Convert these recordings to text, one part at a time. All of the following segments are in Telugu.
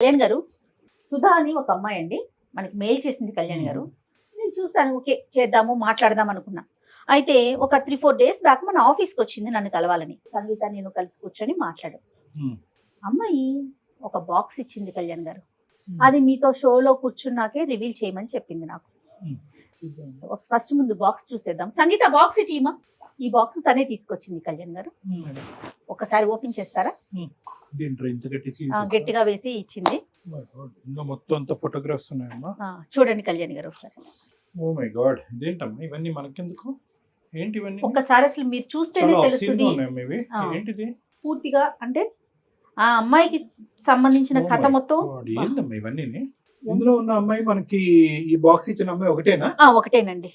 కళ్యాణ్ గారు, సుధా అని ఒక అమ్మాయి అండి మనకి మెయిల్ చేసింది. కళ్యాణ్ గారు, నేను చూసాను, ఓకే చేద్దాము మాట్లాడదాం అనుకున్నా. అయితే ఒక 3-4 డేస్ బ్యాక్ మన ఆఫీస్కి వచ్చింది నన్ను కలవాలని. సంగీత నేను కలిసి కూర్చొని మాట్లాడాం. అమ్మాయి ఒక బాక్స్ ఇచ్చింది కళ్యాణ్ గారు. అది మీతో షోలో కూర్చున్నాకే రివీల్ చేయమని చెప్పింది నాకు. ఫస్ట్ ముందు బాక్స్ చూసేద్దాం. సంగీత బాక్స్ ఇటీమా. ఈ బాక్స్ తనే తీసుకొచ్చింది కళ్యాణ్ గారు. ఒకసారి ఓపెన్ చేస్తారా? గట్టిగా వేసి ఇచ్చింది. మొత్తం ఫోటోగ్రాఫ్స్ ఉన్నాయమ్మా. చూడండి కళ్యాణ్ గారు ఒకసారి. ఓ మై గాడ్, ఇదేంటమ్మా ఇవన్నీ మనకెందుకు? ఏంటి ఇవన్నీ? ఒక్కసారి అసలు మీరు చూస్తేనే తెలుస్తుంది. ఏంటిది పూర్తిగా అంటే ఆ అమ్మాయికి సంబంధించిన కథ మొత్తం. ఏంటమ్మా ఇవన్నీ? ఇందులో ఉన్న అమ్మాయి మనకి ఈ బాక్స్ ఇచ్చిన అమ్మాయి ఒకటేనా? ఒకటేనండి.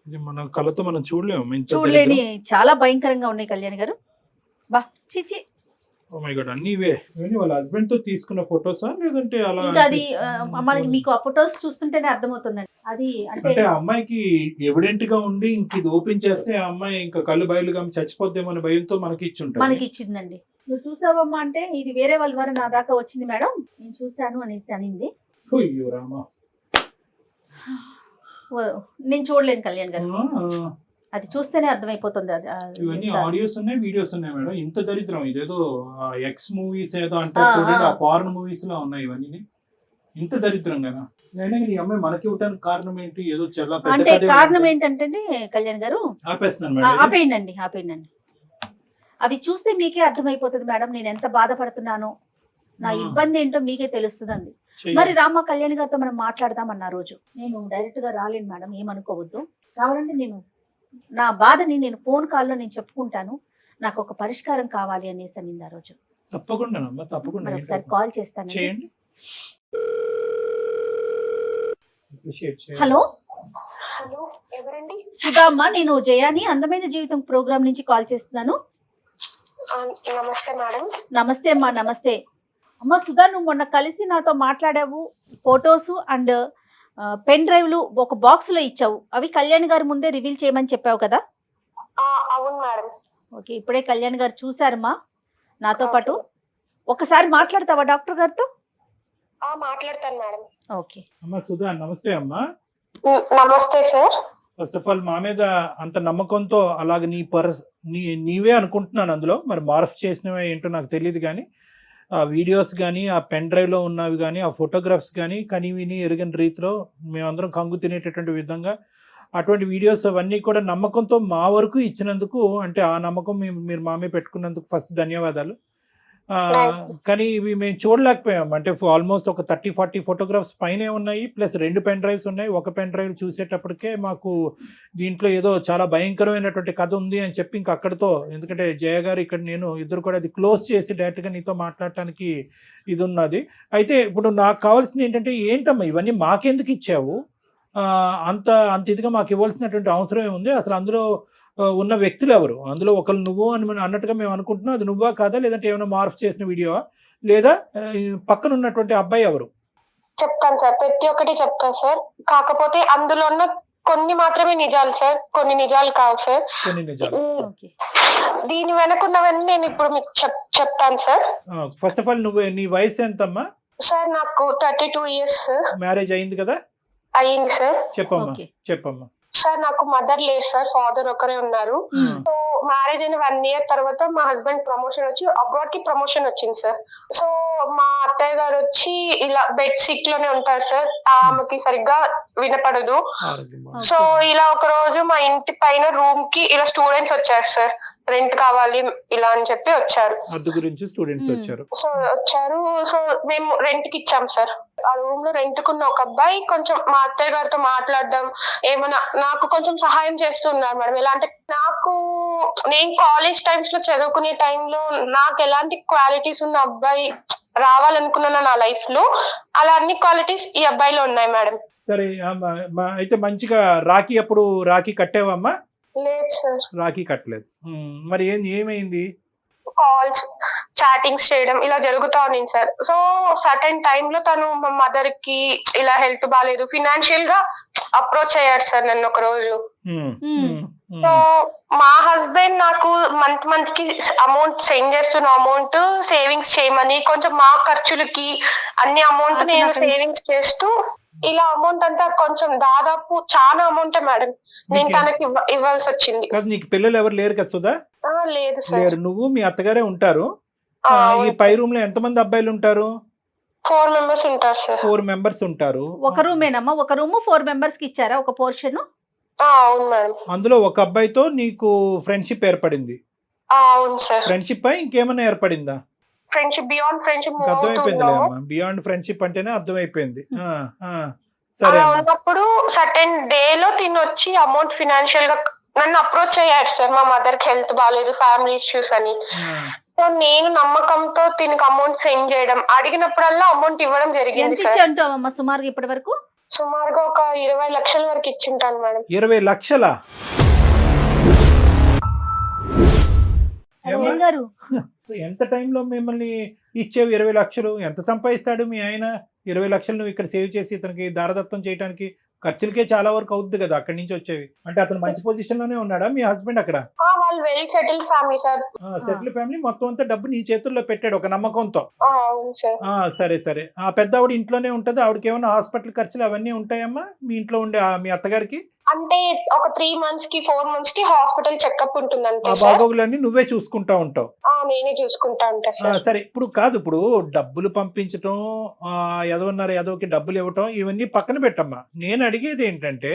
ఇది మన కళ్ళతో మనం చూడలేని చాలా భయంకరంగా ఉన్నాయి కళ్యాణ్ గారు. బా చిచి. ఓ మై గాడ్, అన్ని ఇవే. వాళ్ళ హస్బెండ్ తో తీసుకున్న ఫోటోసా లేదంటే అలా? ఇంకా అది మనకి మీకు ఆ ఫోటోస్ చూస్తుంటేనే అర్థమవుతుందండి. అది అంటే ఆ అమ్మాయికి ఎవిడెంట్ గా ఉండి ఇంక ఇది ఓపెన్ చేస్తే ఆ అమ్మాయి ఇంకా కళ్ళు బయలుగా చచ్చిపోద్దేమో అనే భయంతో మనకి ఇచ్చిందండి. నువ్వు చూసావమ్మా అంటే ఇది వేరే వాళ్ళ ద్వారా నా దాకా వచ్చింది మేడం, నేను చూశాను అనేసి అనింది. అయ్యో రామా, నేను చూడలేను కళ్యాణ్ గారు, అది చూస్తేనే అర్థమైపోతుంది. ఇవన్నీ ఆడియోస్ ఉన్నాయి, వీడియోస్ ఉన్నాయి మేడం. ఇంత దరిద్రం ఇదేదో ఎక్స్ మూవీస్ ఏదో అంటారు చూడండి, ఆ పార్న్ మూవీస్ లా ఉన్నాయి ఇవన్నీ. ఇంత దరిద్రంగా ఈ అమ్మాయి మనకి ఇవ్వడానికి కారణం ఏంటి? ఏదో చాలా అంటే కారణం ఏంటంటే కళ్యాణ్ గారు, ఆపేయండి. అవి చూస్తే మీకే అర్థమైపోతుంది మేడం నేను ఎంత బాధపడుతున్నానో, నా ఇబ్బంది ఏంటో మీకే తెలుస్తుంది. మరి రామ కళ్యాణ్ గారితో మనం మాట్లాడదామన్న రోజు నేను డైరెక్ట్ గా రాలేను మేడం, ఏమనుకోవద్దు. కావాలంటే నేను నా బాధని నేను ఫోన్ కాల్లో నేను చెప్పుకుంటాను, నాకు ఒక పరిష్కారం కావాలి అనేసి అనింది ఆ రోజు. తప్పకుండా ఒకసారి కాల్ చేస్తాను. హలో ఎవరండి? సుధా అమ్మ, నేను జయాని అందమైన జీవితం ప్రోగ్రామ్ నుంచి కాల్ చేస్తున్నాను. నమస్తే మేడం. నమస్తే అమ్మా. నమస్తే అమ్మ. సుధా, నువ్వు మొన్న కలిసి నాతో మాట్లాడావు, ఫొటోస్ అండ్ పెన్ డ్రైవ్లు ఒక బాక్స్ లో ఇచ్చావు, అవి కళ్యాణ్ గారి ముందే రివీల్ చేయమని చెప్పావు కదా? అవును మేడం. ఓకే, ఇప్పుడే కళ్యాణ్ గారు చూసారమ్మా నాతో పాటు. ఒకసారి మాట్లాడతావా డాక్టర్ గారితో? మాట్లాడతాను మేడం. ఓకే అమ్మా. సుధా నమస్తే అమ్మా. నమస్తే సార్. ఫస్ట్ ఆఫ్ ఆల్ మా మీద అంత నమ్మకంతో అలాగే నీవే అనుకుంటున్నాను, అందులో మరి మార్ఫ్ చేసినవే ఏంటో నాకు తెలియదు, కానీ ఆ వీడియోస్ కానీ ఆ పెన్ డ్రైవ్లో ఉన్నవి కానీ ఆ ఫోటోగ్రాఫ్స్ కానీ విని ఎరుగని రీతిలో మేమందరం కంగు తినేటటువంటి విధంగా అటువంటి వీడియోస్ అవన్నీ కూడా నమ్మకంతో మా వరకు ఇచ్చినందుకు, అంటే ఆ నమ్మకం మీరు మా మీద పెట్టుకున్నందుకు ఫస్ట్ ధన్యవాదాలు. కానీ ఇవి మేము చూడలేకపోయాం. అంటే ఆల్మోస్ట్ ఒక 30-40 ఫోటోగ్రాఫ్స్ పైనే ఉన్నాయి, ప్లస్ 2 పెన్ డ్రైవ్స్ ఉన్నాయి. ఒక పెన్ డ్రైవ్ చూసేటప్పటికే మాకు దీంట్లో ఏదో చాలా భయంకరమైనటువంటి కథ ఉంది అని చెప్పి ఇంక అక్కడితో, ఎందుకంటే జయ గారు ఇక్కడ నేను ఇద్దరు కూడా అది క్లోజ్ చేసి డైరెక్ట్గా నీతో మాట్లాడటానికి ఇది ఉన్నది. అయితే ఇప్పుడు నాకు కావాల్సింది ఏంటమ్మా ఇవన్నీ మాకెందుకు ఇచ్చావు? అంత ఇదిగా మాకు ఇవ్వాల్సినటువంటి అవసరం ఏముంది? అసలు అందులో ఉన్న వ్యక్తులు ఎవరు? అందులో ఒకరు నువ్వు అని అన్నట్టుగా మేము అనుకుంటున్నాం, అది నువ్వా కాదా, లేదంటే ఏమైనా మార్ఫ్ చేసిన వీడియో, లేదా పక్కన ఉన్నటువంటి అబ్బాయి ఎవరు? చెప్తాను సార్, ప్రతి ఒక్కటి చెప్తాను సార్. కాకపోతే అందులో ఉన్న కొన్ని మాత్రమే నిజాలు సార్, కొన్ని నిజాలు కావు సార్. కొన్ని నిజాలు. దీని వెనకున్నవన్నీ నేను ఇప్పుడు మీకు చెప్తాను సార్. ఫస్ట్ ఆఫ్ ఆల్ నీ వయసు ఎంతమ్మా? సార్ నాకు 32 years. మ్యారేజ్ అయింది కదా? అయ్యింది సార్. చెప్పమ్మా. సార్ నాకు మదర్ లేరు సార్, ఫాదర్ ఒకరే ఉన్నారు. సో మ్యారేజ్ అయిన 1 year తర్వాత మా హస్బెండ్ ప్రమోషన్ వచ్చి అబ్రాడ్ కి ప్రమోషన్ వచ్చింది సార్. సో మా అత్తయ్య గారు వచ్చి ఇలా బెడ్ సిక్ లోనే ఉంటారు సార్, ఆమెకి సరిగ్గా వినపడదు. సో ఇలా ఒక రోజు మా ఇంటి పైన రూమ్ కి ఇలా స్టూడెంట్స్ వచ్చారు సార్, రెంట్ కావాలి ఇలా అని చెప్పి వచ్చారు. సో వచ్చారు. సో మేము రెంట్ కి ఇచ్చాం సార్. ఆ రూమ్ లో రెంట్ కున్న ఒక అబ్బాయి కొంచెం మా అత్తయ్య గారితో మాట్లాడడం, ఏమన్నా నాకు కొంచెం సహాయం చేస్తున్నారు మేడం. ఎలా అంటే నేను కాలేజ్ టైమ్స్ లో చదువుకునే టైంలో నాకు ఎలాంటి క్వాలిటీస్ ఉన్న అబ్బాయి రావాలనుకున్నాను నా లైఫ్ లో, అలా అన్ని క్వాలిటీస్ ఈ అబ్బాయిలో ఉన్నాయి మేడం. సరే, అయితే మంచిగా రాఖీ కట్టావమ్మా? లేదు సార్, రాఖీ కట్టలేదు. మరి ఏమైంది? కాల్స్ చాటింగ్స్ చేయడం ఇలా జరుగుతా ఉంది సార్. సో సర్టెన్ టైమ్ లో తను మా మదర్ కి ఇలా హెల్త్ బాగాలేదు, ఫినాన్షియల్ గా అప్రోచ్ అయ్యాడు సార్ నన్ను ఒక రోజు. సో మా హస్బెండ్ నాకు మంత్ కి అమౌంట్ సెండ్ చేస్తున్న అమౌంట్ సేవింగ్స్ చేయమని, కొంచెం మా ఖర్చులకి అన్ని అమౌంట్ నేను సేవింగ్స్ చేస్తూ ఇలా అమౌంట్ అంతా కొంచెం దాదాపు చాలా అమౌంట్ మేడం నేను తనకి ఇవ్వాల్సి వచ్చింది. నీకు పిల్లలు ఎవరు లేరు కదా సుధా? లేదు సార్. లేరు, నువ్వు మీ అత్తగారే ఉంటారు. ఈ పై రూమ్ లో ఎంతమంది అబ్బాయిలు ఉంటారు? 4 members ఉంటారు సార్. 4 members ఉంటారు. ఒక రూమేనమ్మా? ఒక రూమ్ 4 members కి ఇచ్చారా ఒక పోర్షన్? అవును మేడం. అందులో ఒక అబ్బాయితో నీకు ఫ్రెండ్షిప్ ఏర్పడింది? అవును సార్. ఫ్రెండ్షిప్ ఇంకేమైనా ఏర్పడిందా? ఫ్రెండ్షిప్ బియాండ్ ఫ్రెండ్షిప్ అర్థమైపోయింది. బియాండ్ ఫ్రెండ్షిప్ అంటేనే అర్థమైపోయింది. సరే, ఉన్నప్పుడు సర్టెన్ డే లో తిని వచ్చి అమౌంట్ ఫినాన్షియల్ గా నన్ను అప్రోచ్ అయ్యాడు సార్. మా మదర్ కి హెల్త్ బాగాలేదు, ఫ్యామిలీ ఇష్యూస్ అని. సో నేను నమ్మకంతో దీనికి అమౌంట్ సెండ్ చేయడం, అడిగినప్పుడల్లా అమౌంట్ ఇవ్వడం జరిగింది సార్. అంటావమ్మా సుమారుగా ఇప్పటి వరకు? సుమారుగా ఒక 20 లక్షల వరకు ఇచ్చింటాను మేడం. 20 లక్షలా? ఎంత టైంలో మిమ్మల్ని ఇచ్చేవి 20 లక్షలు? ఎంత సంపాదిస్తాడు మీ ఆయన? 20 లక్షలు నువ్వు ఇక్కడ సేవ్ చేసి ఇతనికి దారదత్తం చేయడానికి ఖర్చులకే చాలా వరకు అవుద్ది కదా అక్కడి నుంచి వచ్చేవి. అంటే అతను మంచి పొజిషన్ లోనే ఉన్నాడా మీ హస్బెండ్ అక్కడ? వాళ్ళు well settled family sir. Settle family. మొత్తం అంతా డబ్బు నీ చేతుల్లో పెట్టాడు ఒక నమ్మకంతో. అవును సార్. సరే సరే. ఆ పెద్ద ఆవిడ ఇంట్లోనే ఉంటది? ఆవిడకి ఏమైనా హాస్పిటల్ ఖర్చులు అవన్నీ ఉంటాయమ్మా మీ ఇంట్లో ఉండే మీ అత్తగారికి? అంటే ఒక 3 months కి 4 months కి హాస్పిటల్ చెకప్ ఉంటుంది అంతే సార్. బాగోగులన్నీ నువ్వే చూసుకుంటా ఉంటావు? నేనే చూసుకుంటా ఉంటా సార్. సరే, ఇప్పుడు కాదు, ఇప్పుడు డబ్బులు పంపించటం, ఎదవకి డబ్బులు ఇవ్వటం, ఇవన్నీ పక్కన పెట్టమ్మా. నేను అడిగేది ఏంటంటే,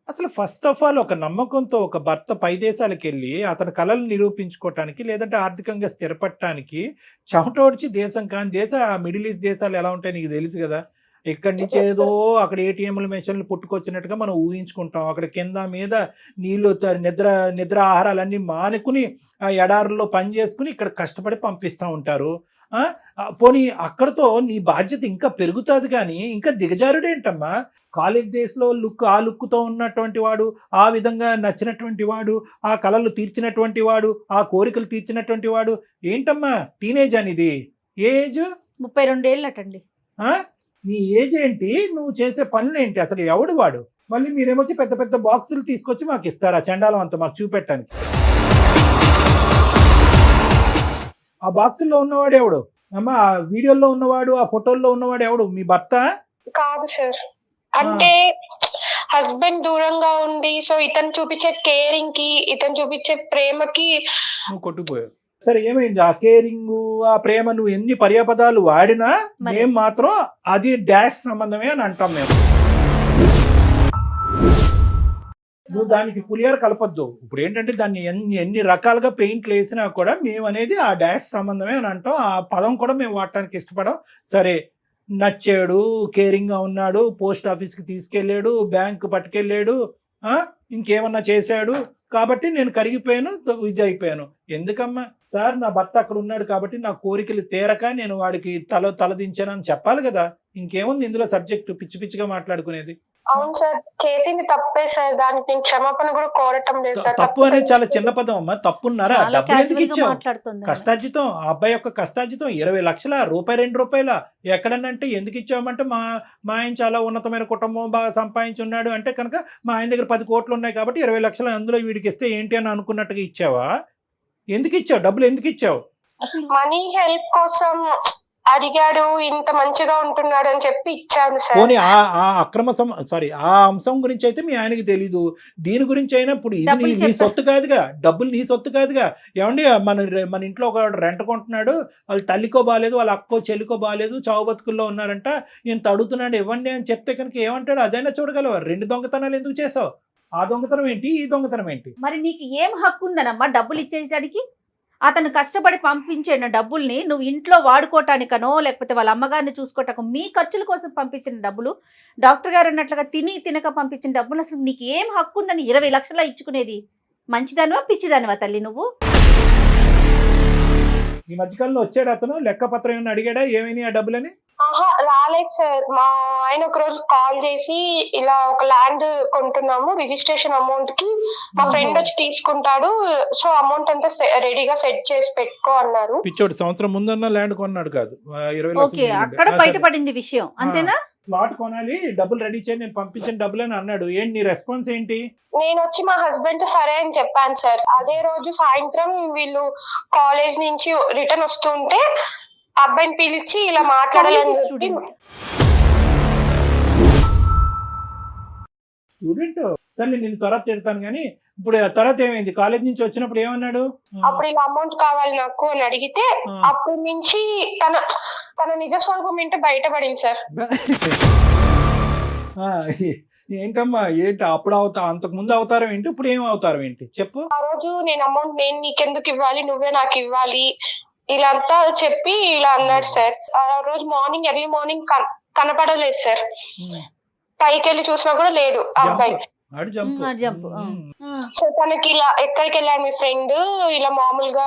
అసలు ఫస్ట్ ఆఫ్ ఆల్ ఒక నమ్మకంతో ఒక భర్త పై దేశాలకు వెళ్ళి అతని కళలు నిరూపించుకోవటానికి, లేదంటే ఆర్థికంగా స్థిరపడటానికి చెమటోడ్చి దేశం కాని దేశం, ఆ మిడిల్ ఈస్ట్ దేశాలు ఎలా ఉంటాయి నీకు తెలుసు కదా. ఇక్కడి నుంచి ఏదో అక్కడ ఏటీఎంల మెషిన్లు పుట్టుకొచ్చినట్టుగా మనం ఊహించుకుంటాం. అక్కడ కింద మీద నీళ్లు, నిద్ర ఆహారాలన్నీ మానుకుని ఆ ఎడారుల్లో పని చేసుకుని ఇక్కడ కష్టపడి పంపిస్తూ ఉంటారు. పోనీ అక్కడతో నీ బాధ్యత ఇంకా పెరుగుతుంది కానీ ఇంకా దిగజారుడేంటమ్మా? కాలేజ్ డేస్లో ఆ లుక్తో ఉన్నటువంటి వాడు, ఆ విధంగా నచ్చినటువంటి వాడు, ఆ కళలు తీర్చినటువంటి వాడు, ఆ కోరికలు తీర్చినటువంటి వాడు ఏంటమ్మా? టీనేజ్ అనేది ఏజ్ 32 ఏళ్ళటండి. నీ ఏజ్ ఏంటి? నువ్వు చేసే పనులు ఏంటి? అసలు ఎవడు వాడు? మళ్ళీ మీరేమొచ్చి పెద్ద పెద్ద బాక్సులు తీసుకొచ్చి మాకు ఇస్తారా చండాలం అంతా మాకు చూపెట్టడానికి? ఆ బాక్సుల్లో ఉన్నవాడు ఎవడు అమ్మా? ఆ వీడియోలో ఉన్నవాడు, ఆ ఫోటోల్లో ఉన్నవాడు ఎవడు? మీ భర్త కాదు సార్. అంటే హస్బెండ్ దూరంగా ఉండి, సో ఇతను చూపించే కేరింగ్ కి, ఇతను చూపించే ప్రేమకి నువ్వు కొట్టుకుపోయావు. సరే, ఏమైంది? ఆ కేరింగ్, ఆ ప్రేమ నువ్వు ఎన్ని పర్యాపదాలు వాడినా మేము మాత్రం అది డాష్ సంబంధమే అని అంటాం మేము. నువ్వు దానికి పులియారు కలపొద్దు. ఇప్పుడు ఏంటంటే దాన్ని ఎన్ని రకాలుగా పెయింట్లు వేసినా కూడా మేము అనేది ఆ డాష్ సంబంధమే అని అంటాం. ఆ పదం కూడా మేము వాడటానికి ఇష్టపడం. సరే, నచ్చాడు, కేరింగ్గా ఉన్నాడు, పోస్ట్ ఆఫీస్కి తీసుకెళ్ళాడు, బ్యాంకు పట్టుకెళ్ళాడు, ఇంకేమన్నా చేశాడు కాబట్టి నేను కరిగిపోయాను, ఇది అయిపోయాను. ఎందుకమ్మా? సార్, నా భర్త అక్కడ ఉన్నాడు కాబట్టి నా కోరికలు తీరక నేను వాడికి తలదించానని చెప్పాలి కదా. ఇంకేముంది ఇందులో సబ్జెక్టు? పిచ్చి పిచ్చిగా మాట్లాడుకునేది. అవును సార్, చేసింది తప్పే సార్. దానికి నేను క్షమాపణ కూడా కోరటం లేదు సార్. తప్పు అనేది చాలా చిన్న పదం అమ్మా. తప్పున్నారా? డబ్బులు ఎందుకు ఇచ్చావు? కష్టార్జితం, ఆ అబ్బాయి యొక్క కష్టార్జితం 20 లక్షల రూపాయి, 2 రూపాయల ఎక్కడనంటే ఎందుకు ఇచ్చామంటే మా ఆయన చాలా ఉన్నతమైన కుటుంబం, బాగా సంపాదించున్నాడు అంటే కనుక మా ఆయన దగ్గర 10 కోట్లు ఉన్నాయి కాబట్టి 20 లక్షలు అందులో వీడికి ఇస్తే ఏంటి అని అనుకున్నట్టుగా ఇచ్చావా? ఎందుకు ఇచ్చావు? డబ్బులు ఎందుకు ఇచ్చావు? మనీ హెల్ప్ కోసం అడిగాడు, ఇంత మంచిగా ఉంటున్నాడు అని చెప్పి ఇచ్చాను సార్. పోనీ ఆ ఆ అంశం గురించి అయితే మీ ఆయనకి తెలీదు. దీని గురించి అయినా ఇప్పుడు ఇది నీ సొత్తు కాదుగా, డబ్బులు నీ సొత్తు కాదుగా. ఏమండి, మన ఇంట్లో ఒక రెంట కొంటున్నాడు, వాళ్ళ తల్లికో బాగాలేదు, వాళ్ళ అక్కో చెల్లికో బాగాలేదు, చావు బతుకుల్లో ఉన్నారంట, ఇంత అడుగుతున్నాడు ఇవ్వండి అని చెప్తే కనుక ఏమంటాడు? అదైనా చూడగలవా? 2 దొంగతనాలు ఎందుకు చేసావు? ఆ దొంగతనం ఏంటి, ఈ దొంగతనం ఏంటి? మరి నీకు ఏం హక్కు ఉందనమ్మా డబ్బులు ఇచ్చేయడానికి? అతను కష్టపడి పంపించిన డబ్బుల్ని నువ్వు ఇంట్లో వాడుకోవటానికనో, లేకపోతే వాళ్ళ అమ్మగారిని చూసుకోవటానికో, మీ ఖర్చుల కోసం పంపించిన డబ్బులు, డాక్టర్ గారు అన్నట్లుగా తినక పంపించిన డబ్బులు, అసలు నీకు ఏం హక్కు ఉందని 20 లక్షల ఇచ్చుకునేది? మంచిదానివా పిచ్చిదానివా తల్లి నువ్వు? ఈ మధ్యకాలంలో వచ్చాడు అతను, లెక్కపత్రం ఏమైనా అడిగాడా ఏమైనా ఆ డబ్బులని? రాలేదు సార్. మా ఆయన ఒక రోజు కాల్ చేసి ఇలా ఒక ల్యాండ్ కొంటున్నాము, రిజిస్ట్రేషన్ అమౌంట్ కి మా ఫ్రెండ్ వచ్చి తీసుకుంటాడు, సో అమౌంట్ అంతా రెడీగా సెట్ చేసి పెట్టుకో అన్నారు. పిచ్చోడు సంవత్సరం ముందన్న ల్యాండ్ కొన్నాడు కాదు 20 లక్షలు. అక్కడ బయటపడింది విషయం అంతేనా? ప్లాట్ కొనాలి, డబ్బులు రెడీ చేయండి, నేను పంపించిన డబ్బులు అని అన్నాడు. ఏంటి నీ రెస్పాన్స్ ఏంటి? నేను వచ్చి మా హస్బెండ్ తో సరే అని చెప్పాను సార్. అదే రోజు సాయంత్రం వీళ్ళు కాలేజ్ నుంచి రిటర్న్ వస్తుంటే అబ్బాయిని పిలిచి ఇలా మాట్లాడాలని చెప్పి స్టూడెంట్ స్టూడెంట్ సరే నేను తర్వాత తిడతాను కానీ ఇప్పుడు తర్వాత ఏమైంది? కాలేజ్ నుంచి వచ్చినప్పుడు ఏమన్నాడు? అప్పుడు ఇలా అమౌంట్ కావాలి నాకు అని అడిగితే అప్పటి నుంచి తన తన నిజ స్వరూపం ఏంటో బయటపడింది సార్. ఆ, ఏంటమ్మా ఏంటి అప్పుడు అంతకు ముందు అవతారం ఏంటి, ఇప్పుడు ఏం అవతారం ఏంటి చెప్పు. ఆ రోజు నేను అమౌంట్ నేను నీకెందుకు ఇవ్వాలి, నువ్వే నాకు ఇవ్వాలి ఇలా అంతా చెప్పి ఇలా అన్నాడు సార్. ఆ రోజు మార్నింగ్ ఎర్లీ మార్నింగ్ కనపడలేదు సార్. పైకి వెళ్ళి చూసినా కూడా లేదు ఆ అబ్బాయి. జంప్ సో తనకి ఇలా ఎక్కడికి వెళ్ళాడు మీ ఫ్రెండ్ ఇలా మామూలుగా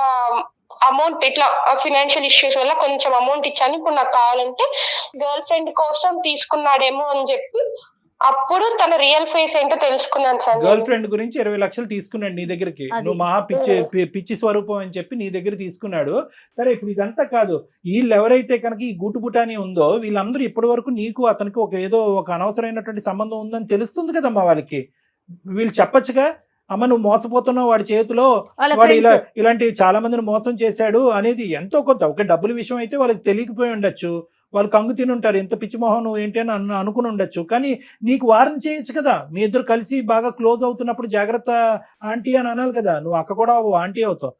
అమౌంట్ ఇట్లా ఫినాన్షియల్ ఇష్యూస్ వల్ల కొంచెం అమౌంట్ ఇచ్చాను, ఇప్పుడు నాకు కావాలంటే గర్ల్ ఫ్రెండ్ కోసం తీసుకున్నాడేమో అని చెప్పి అప్పుడు తన రియల్ ఫేస్ ఏంటో తెలుసుకున్నాను సార్. గర్ల్ ఫ్రెండ్ గురించి 20 లక్షలు తీసుకున్నాడు నీ దగ్గరికి, నువ్వు మహా పిచ్చి స్వరూపం అని చెప్పి నీ దగ్గర తీసుకున్నాడు. సరే ఇప్పుడు ఇదంతా కాదు, వీళ్ళు ఎవరైతే కనుక ఈ గుటుబుటాని ఉందో వీళ్ళందరూ ఇప్పటి వరకు నీకు అతనికి ఏదో ఒక అనవసరమైనటువంటి సంబంధం ఉందని తెలుస్తుంది కదమ్మా వాళ్ళకి. వీళ్ళు చెప్పొచ్చుగా, అమ్మ నువ్వు మోసపోతున్నావు, వాడి చేతిలో వాడు ఇలాంటి చాలా మందిని మోసం చేశాడు అనేది ఎంతో కొంత. ఒక డబ్బుల విషయం అయితే వాళ్ళకి తెలియకపోయి ఉండొచ్చు, వాళ్ళు కంగు తిని ఉంటారు, ఎంత పిచ్చి మొహం నువ్వు ఏంటి అని అనుకుని ఉండొచ్చు. కానీ నీకు వారం చేయొచ్చు కదా, మీ ఇద్దరు కలిసి బాగా క్లోజ్ అవుతున్నప్పుడు జాగ్రత్త ఆంటీ అని అనాలి కదా. నువ్వు అక్క కూడా ఆంటీ అవుతావు,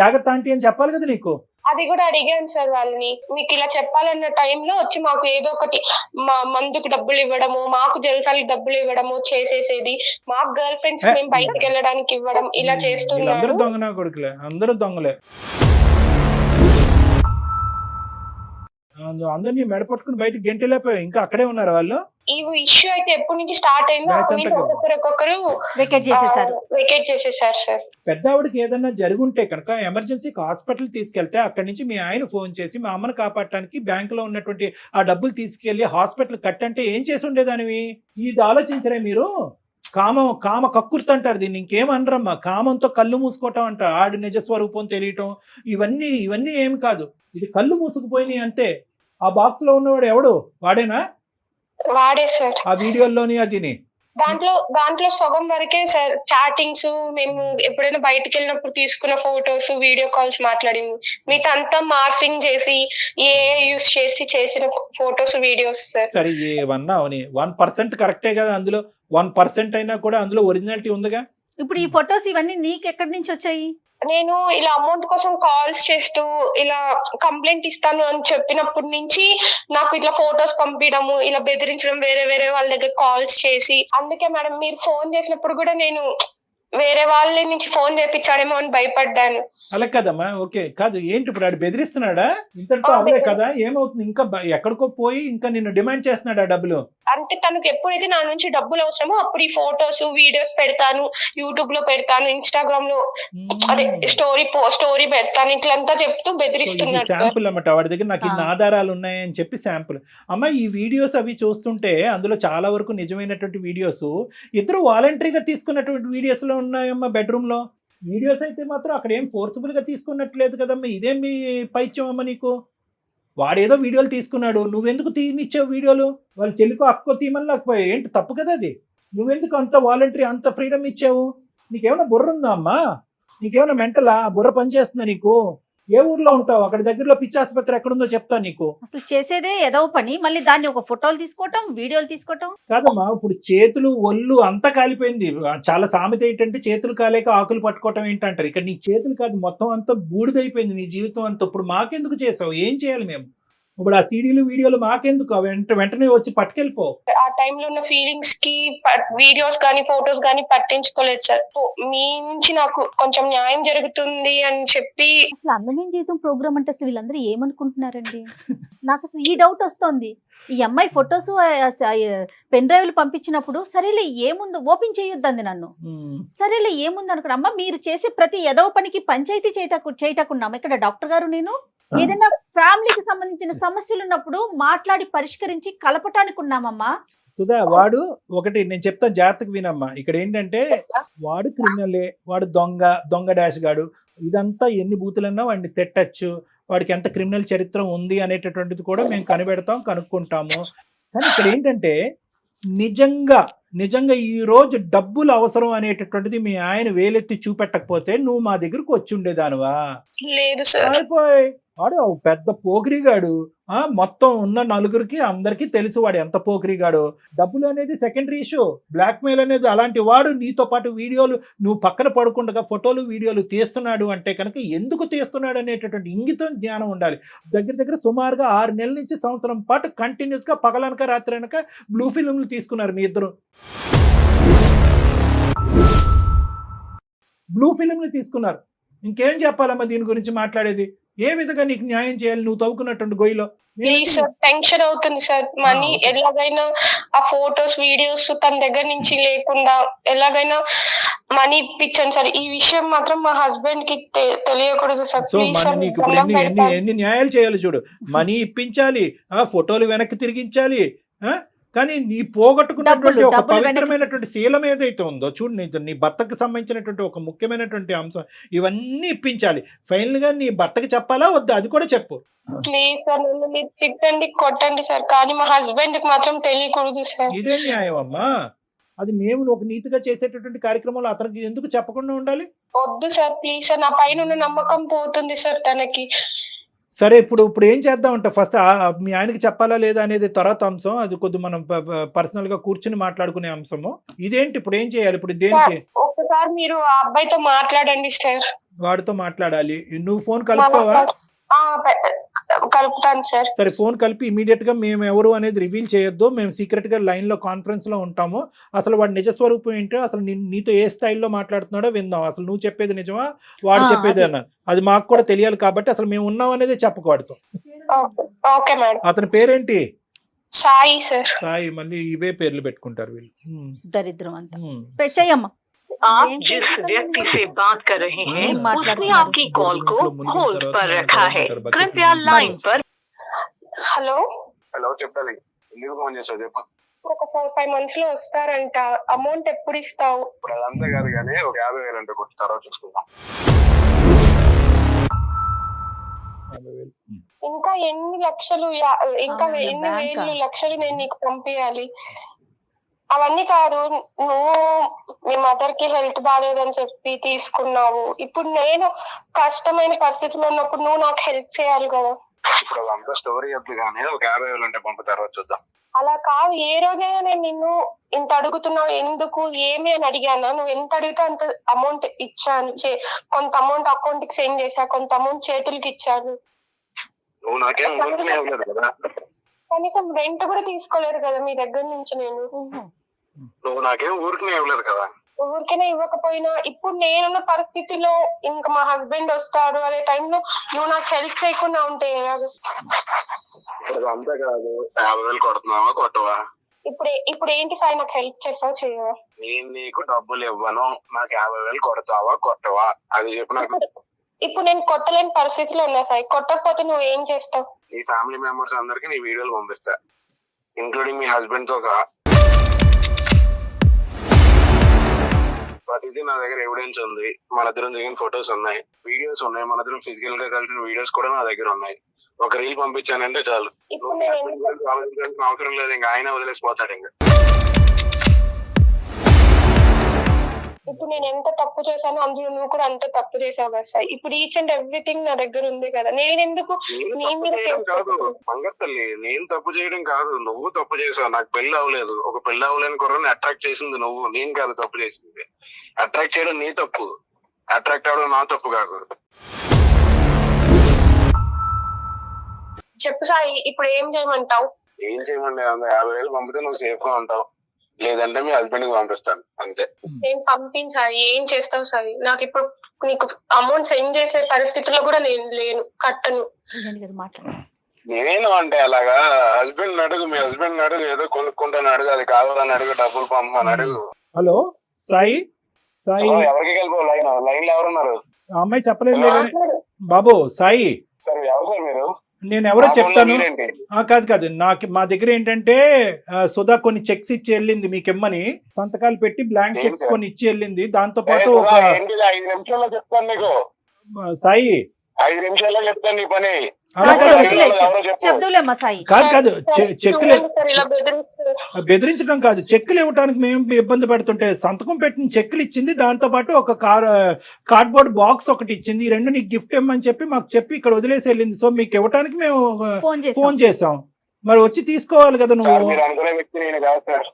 జాగ్రత్త ఆంటీ అని చెప్పాలి కదా నీకు. అది కూడా అడిగాను సార్ వాళ్ళని, మీకు ఇలా చెప్పాలన్న టైంలో వచ్చి మాకు ఏదో ఒకటి మా మందుకు డబ్బులు ఇవ్వడము, మాకు జల్సాలకి డబ్బులు ఇవ్వడము చేసేసేది, మాకు గర్ల్ ఫ్రెండ్స్ మేము బయటకు వెళ్ళడానికి ఇవ్వడం ఇలా చేస్తున్నారు. అందరూ దొంగనా కొడుకులే, అందరూ దొంగలే. అందరినీ మెడపట్టుకుని బయటకు గెంటలేకపోయావు, ఇంకా అక్కడే ఉన్నారు వాళ్ళు. ఈ ఇష్యూ అయితే ఎప్పటి నుంచి స్టార్ట్ అయిందో ఒక్కొక్కరు వెకేట్ చేసేసారు సార్. పెద్ద ఆవిడకి ఏదన్నా జరుగుంటే కనుక ఎమర్జెన్సీకి హాస్పిటల్ తీసుకెళ్తే అక్కడి నుంచి మీ ఆయన ఫోన్ చేసి మా అమ్మను కాపాడటానికి బ్యాంకులో ఉన్నటువంటి ఆ డబ్బులు తీసుకెళ్లి హాస్పిటల్ కట్టంటే ఏం చేసి ఉండేదానివి? ఇది ఆలోచించరే మీరు? కామ కక్కుర్తి అంటారు దీన్ని, ఇంకేమనరమ్మా. కామంతో కళ్ళు మూసుకోవటం అంటారు, ఆడి నిజస్వరూపం తెలియటం, ఇవన్నీ ఏమి కాదు. ఇది కళ్ళు మూసుకుపోయినాయి అంతే. ఆ బాక్స్ లో ఉన్నవాడు ఎవడు? వాడేనా? వాడే సార్. ఆ వీడియోలోని అదిని దాంట్లో సగం వరకే సార్ చాటింగ్స్, మేము ఎప్పుడైనా బయటకు వెళ్ళినప్పుడు తీసుకున్న ఫొటోస్, వీడియో కాల్స్ మాట్లాడింది. మిగతా అంతా మార్ఫింగ్ చేసి యూస్ చేసి చేసిన ఫొటోస్ వీడియోస్ సార్. సరే ఏమన్నా 1% కరెక్టే కదా, అందులో 1% అయినా కూడా అందులో ఒరిజినాలిటీ ఉందిగా. ఇప్పుడు ఈ ఫొటోస్ ఇవన్నీ నీకు ఎక్కడి నుంచి వచ్చాయి? నేను ఇలా అమౌంట్ కోసం కాల్స్ చేస్తూ ఇలా కంప్లైంట్ ఇస్తాను అని చెప్పినప్పటి నుంచి నాకు ఇట్లా ఫొటోస్ పంపించడము, ఇలా బెదిరించడం, వేరే వాళ్ళ దగ్గర కాల్స్ చేసి. అందుకే మేడం మీరు ఫోన్ చేసినప్పుడు కూడా నేను వేరే వాళ్ళ నుంచి ఫోన్ చేపించాడేమో అని భయపడ్డాను. అలా కదమ్మా, ఓకే కాదు. ఏంటి ఇప్పుడు ఆడు బెదిరిస్తున్నాడా? ఇంతటితో అవలే కదా, ఏమవుతుంది? ఇంకా ఎక్కడికో పోయి ఇంకా నిన్ను డిమాండ్ చేస్తున్నాడు ఆ డబ్బులు. అంటే తనకు ఎప్పుడైతే నా నుంచి డబ్బులు అవసరమో అప్పుడు ఈ ఫొటోస్ వీడియోస్ పెడతాను, యూట్యూబ్ లో పెడతాను, ఇన్స్టాగ్రామ్ లో అదే స్టోరీ పెడతాను, ఇట్లంతా చెప్తూ బెదిరిస్తున్నాడు. శాంపుల్ అన్నమాట, వాడి దగ్గర నాకు ఇన్ని ఆధారాలు ఉన్నాయని చెప్పి శాంపుల్. అమ్మ ఈ వీడియోస్ అవి చూస్తుంటే అందులో చాలా వరకు నిజమైనటువంటి వీడియోస్, ఇద్దరు వాలంటరీగా తీసుకున్నటువంటి వీడియోస్ లో ఉన్నాయమ్మా. బెడ్రూమ్ లో వీడియోస్ అయితే మాత్రం అక్కడ ఏం ఫోర్స్ఫుల్ గా తీసుకున్నట్లేదు కదమ్మా. ఇదేం మీ పైత్యం అమ్మ నీకు? వాడేదో వీడియోలు తీసుకున్నాడు, నువ్వెందుకు తీనిచ్చావు వీడియోలు? వాళ్ళ చెల్లికో అక్కో తీమని లేకపోయావు, ఏంటి తప్పు కదా అది? నువ్వెందుకు అంత వాలంటరీ అంత ఫ్రీడమ్ ఇచ్చావు? నీకేమైనా బుర్ర ఉందా అమ్మా? నీకేమైనా మెంటలా? బుర్ర పనిచేస్తుందా నీకు? ఏ ఊర్లో ఉంటావు? అక్కడ దగ్గరలో పిచ్చి ఆసుపత్రి ఎక్కడుందో చెప్తా నీకు. అసలు చేసేదే ఏదో పని, మళ్ళీ దాన్ని ఒక ఫోటోలు తీసుకోవటం, వీడియోలు తీసుకోవటం కాదమ్మా. ఇప్పుడు చేతులు ఒళ్ళు అంతా కాలిపోయింది. చాలా సామెత ఏంటంటే చేతులు కాలేక ఆకులు పట్టుకోవటం ఏంటంటారు. ఇక్కడ నీ చేతులు కాదు, మొత్తం అంతా బూడిదైపోయింది నీ జీవితం అంతా. ఇప్పుడు మాకెందుకు చేసావు? ఏం చేయాలి మేము? ఇప్పుడు ఆ సీడీలు వీడియోలు మాకెందుకు? వెంటనే వచ్చి పట్టుకెళ్ళిపో. ఆ టైంలో ఉన్న ఫీలింగ్స్ కి వీడియోస్ గానీ ఫొటోస్ గానీ పట్టించుకోలేదు సార్. మీ నుంచి నాకు కొంచెం న్యాయం జరుగుతుంది అని చెప్పి. అసలు అందమైన జీవితం ప్రోగ్రామ్ అంటే అసలు వీళ్ళందరూ ఏమనుకుంటున్నారండి? నాకు అసలు ఈ డౌట్ వస్తుంది. ఈ అమ్మాయి ఫొటోస్ పెన్ డ్రైవ్లు పంపించినప్పుడు సరేలే ఏముందో ఓపెన్ చేయొద్దంది నన్ను. సరేలే ఏముంది అనుకున్నా. అమ్మ మీరు చేసే ప్రతి ఎదవ పనికి పంచాయతీ చేయటకున్నాం ఇక్కడ డాక్టర్ గారు. నేను ఏదైనా ఫ్యామిలీకి సంబంధించిన సమస్యలు ఉన్నప్పుడు మాట్లాడి పరిష్కరించి కలపటానికి ఉన్నామమ్మా. సుధా, వాడు ఒకటి నేను చెప్తాను, జాగ్రత్తగా వినమ్మా. ఇక్కడ ఏంటంటే వాడు క్రిమినలే, వాడు దొంగ డాష్ గాడు. ఇదంతా ఎన్ని బూతులన్నా వాడిని తిట్టచ్చు, వాడికి ఎంత క్రిమినల్ చరిత్ర ఉంది అనేటటువంటిది కూడా మేము కనిపెడతాం, కనుక్కుంటాము. కానీ ఇక్కడ ఏంటంటే నిజంగా ఈ రోజు డబ్బులు అవసరం అనేటటువంటిది మీ ఆయన వేలెత్తి చూపెట్టకపోతే నువ్వు మా దగ్గరకు వచ్చి ఉండేదానివా? లేదు సార్. అయిపోయి వాడు ఒక పెద్ద పోకిరిగాడు. మొత్తం ఉన్న నలుగురికి అందరికీ తెలుసు వాడు ఎంత పోకిరిగాడు. డబ్బులు అనేది సెకండరీ ఇష్యూ. బ్లాక్మెయిల్ అనేది అలాంటి వాడు నీతో పాటు వీడియోలు నువ్వు పక్కన పడుకుండగా ఫోటోలు వీడియోలు తీస్తున్నాడు అంటే కనుక ఎందుకు తీస్తున్నాడు అనేటటువంటి ఇంగితం జ్ఞానం ఉండాలి. దగ్గర సుమారుగా 6 నెలల నుంచి సంవత్సరం పాటు కంటిన్యూస్గా పగలనక రాత్రి అనక బ్లూ ఫిల్మ్లు తీసుకున్నారు మీ ఇద్దరు. బ్లూ ఫిల్మ్లు తీసుకున్నారు. ఇంకేం చెప్పాలమ్మా దీని గురించి మాట్లాడేది? ఏ విధంగా నీకు న్యాయం చేయాలి నువ్వు తవ్వుకున్నటువంటి గొయ్యిలో? ప్లీజ్ సార్, టెన్షన్ అవుతుంది సార్. మనీ ఎలాగైనా ఆ ఫోటోస్ వీడియోస్ తన దగ్గర నుంచి లేకుండా ఎలాగైనా మనీ ఇప్పించండి సార్. ఈ విషయం మాత్రం మా హస్బెండ్ కి తెలియకూడదు సార్. So please sir. నీకు ఇప్పుడు ఎన్ని న్యాయాలు చేయాలి చూడు. మనీ ఇప్పించాలి, ఫోటోలు వెనక్కి తిరిగించాలి, కానీ నీ పోగొట్టుకున్నటువంటి ఒక పవిత్రమైనటువంటి శీలం ఏదైతే ఉందో చూడు, నీ భర్తకు సంబంధించినటువంటి ఒక ముఖ్యమైనటువంటి అంశం, ఇవన్నీ ఇప్పించాలి. ఫైనల్ గా నీ భర్తకి చెప్పాలా వద్దా అది కూడా చెప్పు. ప్లీజ్ సార్, నన్ను మీరు తిట్టండి కొట్టండి సార్, కానీ మా హస్బెండ్ కి మాత్రం తెలియకూడదు సార్. ఇదే న్యాయం అమ్మా. అది మేము ఒక నీతిగా చేసేటటువంటి కార్యక్రమంలో అతనికి ఎందుకు చెప్పకుండా ఉండాలి? వద్దు సార్, ప్లీజ్ సార్. నా పైన ఉన్న నమ్మకం పోతుంది సార్ తనకి. సరే ఇప్పుడు ఏం చేద్దామంటే ఫస్ట్ మీ ఆయనకి చెప్పాలా లేదా అనేది తర్వాత అంశం. అది కొద్ది మనం పర్సనల్ గా కూర్చుని మాట్లాడుకునే అంశము. ఇదేంటి ఇప్పుడు ఏం చేయాలి? ఇప్పుడు దేనికి? ఒక్కసారి మీరు ఆ అబ్బాయితో మాట్లాడండి సార్. వాడితో మాట్లాడాలి. నువ్వు ఫోన్ కలుపుతావా? కలుపుతాను సార్. సరే, ఫోన్ కలిపి ఇమీడియట్ గా మేము ఎవరు అనేది రివీల్ చేయొద్దు. మేము సీక్రెట్ గా లైన్ లో కాన్ఫరెన్స్ లో ఉంటాము. అసలు వాడి నిజ స్వరూపం ఏంటో, అసలు నీతో ఏ స్టైల్లో మాట్లాడుతున్నాడో విందాం. అసలు నువ్వు చెప్పేది నిజమా వాడు చెప్పేది అన్న అది మాకు కూడా తెలియాలి. కాబట్టి అసలు మేము ఉన్నాం అనేది చెప్పకూడదు. Okay madam. అతని పేరేంటి? సాయి సార్. సాయి. మళ్ళీ ఇవే పేర్లు పెట్టుకుంటారు వీళ్ళు. దరిద్రం అంతా. పెట్టేయమ్మా. आप जिस व्यक्ति से बात कर रहे हैं उसने आपकी कॉल को होल्ड पर रखा है, कृपया लाइन पर। హలో హలో చెప్పాలి. ఎందుకు ఫోన్ చేసావు చెప్పు. ఒక 4-5 months లో వస్తారంట. అమౌంట్ ఎప్పుడు ఇస్తావు? ఇప్పుడు అదంతా కాదు కానీ ఒక 50,000 అంటే కొట్టు, తర్వాత చూసుకుందాం. ఇంకా ఎన్ని లక్షలు ఇంకా ఎన్ని వేలు లక్షలు నేను నీకు పంపించాలి? అవన్నీ కాదు, నువ్వు మీ మదర్ కి హెల్త్ బాగాలేదని చెప్పి తీసుకున్నావు. ఇప్పుడు నేను కష్టమైన పరిస్థితిలో ఉన్నప్పుడు నువ్వు నాకు హెల్ప్ చేయాలి కదా. ఇప్పుడు అదంతా స్టోరీ వద్దు కానీ ఒక 50,000 అంటే పంపు, తర్వాత చూద్దాం. అలా కాదు, ఏ రోజైనా నేను నిన్ను ఇంత అడుగుతున్నావు ఎందుకు ఏమి అని అడిగానా? నువ్వు ఎంత అడిగితే అంత అమౌంట్ ఇచ్చాను. కొంత అమౌంట్ అకౌంట్ కి సెండ్ చేశా, కొంత అమౌంట్ చేతులకి ఇచ్చాను. నువ్వు నాకేం ఊరికనే ఇవ్వలేదు కదా. కనీసం రెంట్ కూడా తీసుకోలేదు కదా మీ దగ్గర నుంచి నేను. నువ్వు నాకేం ఊరికనే ఇవ్వలేదు కదా. ఊరికనే ఇవ్వకపోయినా ఇప్పుడు నేనున్న పరిస్థితిలో ఇంకా మా హస్బెండ్ వస్తాడు అనే టైంలో నువ్వు నాకు హెల్ప్ చేయకుండా ఉంటే ఎలాగ? ఇప్పుడు అంతా కాదు, 50,000 కొడుతున్నావా కొట్టవా? ఇప్పుడు ఏంటి సాయి, నాకు హెల్ప్ చేస్తావా చేయవా? నేను నీకు డబ్బులు ఇవ్వను, నాకు 50,000 కొడతావా కొట్టవా అది చెప్పు నాకు. ఇప్పుడు నేను కొట్టలేని పరిస్థితిలో ఉన్నా సాయి. కొట్టకపోతే నువ్వు ఏం చేస్తావు? నీ ఫ్యామిలీ మెంబర్స్ అందరికి నీ వీడియోలు పంపిస్తా, ఇంక్లూడింగ్ మీ హస్బెండ్ తో సహా. ప్రతిదీ నా దగ్గర ఎవిడెన్స్ ఉంది. మన ఇద్దరం దిగిన ఫొటోస్ ఉన్నాయి, వీడియోస్ ఉన్నాయి, మన ఇద్దరం ఫిజికల్ గా కలిసిన వీడియోస్ కూడా నా దగ్గర ఉన్నాయి. ఒక రీల్ పంపించానంటే చాలు, ఆలోచించాల్సిన అవసరం లేదు. ఇంకా ఆయన వదిలేసిపోతాడు. ఇంకా ఇప్పుడు నేను ఎంత తప్పు చేశానో అందులో నువ్వు కూడా అంత తప్పు చేసావు కదా సార్. ఇప్పుడు ఈచ్ అండ్ ఎవ్రీథింగ్ నా దగ్గర ఉంది కదా. నేను ఎందుకు కాదు మంగత్తల్లి, నేను తప్పు చేయడం కాదు, నువ్వు తప్పు చేసావు. నాకు పెళ్లి అవ్వలేదు, ఒక పెళ్లి అవ్వలేని కుర్రని అట్రాక్ట్ చేసింది నువ్వు, నేను కాదు తప్పు చేసింది. అట్రాక్ట్ చేయడం నీ తప్పు, అట్రాక్ట్ అవ్వడం నా తప్పు కాదు. చెప్పు సాయి, ఇప్పుడు ఏం చేయమంటావు? ఏం చేయమండి, 50,000 పంపితే నువ్వు సేఫ్ గా ఉంటావు, లేదంటే మీ హస్బెండ్ కి పంపిస్తాను అంతే. నేను పంపించాలి, ఏం చేస్తావు సాయి? నాకు ఇప్పుడు నీకు అమౌంట్ సెండ్ చేసే పరిస్థితిలో కూడా నేను లేను, కట్టను. నేను అంటే అలాగా హస్బెండ్ అడుగు, మీ హస్బెండ్ అడుగు, ఏదో కొనుక్కుంటాను అడుగు, అది కావాలని అడుగు, డబ్బులు పంపమని అడుగు. హలో సాయి. ఎవరికి కలిపి లైన్ లో ఎవరున్నారు? అమ్మాయి చెప్పలేదు బాబు. సాయి సరే, ఎవరు సార్ మీరు? నేను ఎవరో చెప్తాను. కాదు నాకు మా దగ్గర ఏంటంటే సుధా కొన్ని చెక్స్ ఇచ్చి వెళ్ళింది, మీకెమ్మని సంతకాలు పెట్టి బ్లాంక్ చెక్స్ కొన్ని ఇచ్చి వెళ్ళింది. దాంతో పాటు ఒక 5 నిమిషాల్లో చెప్తాను నీకు సాయి, 5 నిమిషాల్లో చెప్తాను నీ పని. అలా కాదు, అలా చెప్దులే, కాదు. ఎవరో చెప్పు. చెప్దులేమ్మా సాయి. కాదు చెక్కులు చూడండి సార్ ఇలా బెదిరిస్తారు. బెదిరించడం కాదు, చెక్కులు ఇవ్వడానికి మేము ఇబ్బంది పడుతుంటే సంతకం పెట్టిన చెక్కులు ఇచ్చింది, దాంతో పాటు ఒక కార్డ్బోర్డ్ బాక్స్ ఒకటి ఇచ్చింది, ఈ రెండు నీకు గిఫ్ట్ ఇవ్వమని చెప్పి మాకు చెప్పి ఇక్కడ వదిలేసి వెళ్ళింది. సో మీకు ఇవ్వడానికి మేము ఫోన్ చేసాం, మరి వచ్చి తీసుకోవాలి కదా సార్ నువ్వు. మీరు అనుకునే వ్యక్తి నేను కాదు సార్.